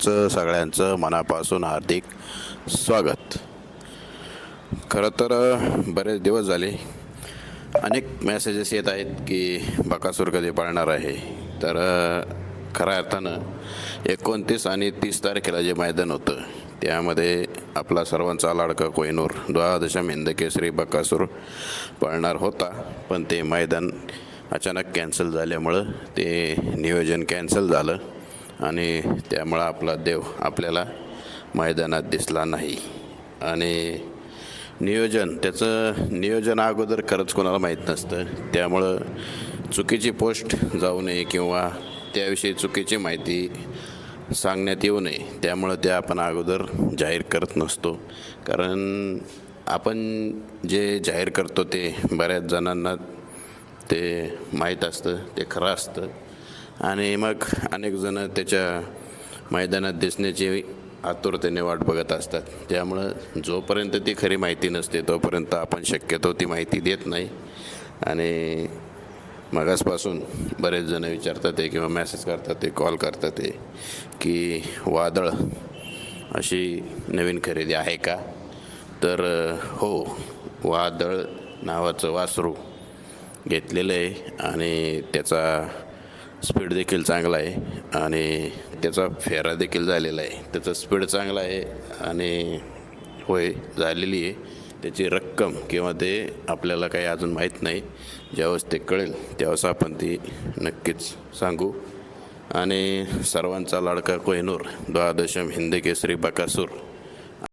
तुमचं सगळ्यांचं मनापासून हार्दिक स्वागत. खरं तर बरेच दिवस झाले अनेक मेसेजेस येत आहेत की बकासूर कधी पळणार आहे. तर खऱ्या अर्थानं 29 आणि 30 तारखेला जे मैदान होतं त्यामध्ये आपला सर्वांचा लाडका कोहिनूर द्वादशम हिंदकेसरी बकासूर पळणार होता, पण ते मैदान अचानक कॅन्सल झाल्यामुळं ते नियोजन कॅन्सल झालं आणि त्यामुळं आपला देव आपल्याला मैदानात दिसला नाही. आणि त्याचं नियोजन अगोदर खरंच कोणाला माहीत नसतं, त्यामुळं चुकीची पोस्ट जाऊ नये किंवा त्याविषयी चुकीची माहिती सांगण्यात येऊ नये, त्यामुळं ते आपण अगोदर जाहीर करत नसतो. कारण आपण जे जाहीर करतो ते बऱ्याच जणांना ते माहीत असतं, ते खरं असतं आणि मग अनेक जणं त्याच्या मैदानात दिसण्याची आतुरतेने वाट बघत असतात. त्यामुळं जोपर्यंत ती खरी माहिती नसते तोपर्यंत आपण शक्यतो ती माहिती देत नाही. आणि मगासपासून बरेच जण विचारतात आहे किंवा मेसेज करतात आहे, कॉल करतात आहे की वादळ अशी नवीन खरेदी आहे का? तर हो, वादळ नावाचं वासरू घेतलेलं आहे आणि त्याचा स्पीड देखील चांगला आहे आणि त्याचा फेरा देखील झालेला आहे. त्याचा स्पीड चांगला आहे आणि होय झालेली आहे. त्याची रक्कम किंवा ते आपल्याला काही अजून माहीत नाही. ज्यावेळेस ते कळेल त्यावेळेस आपण ती नक्कीच सांगू. आणि सर्वांचा लाडका कोहिनूर द्वादशम हिंदकेसरी बकासूर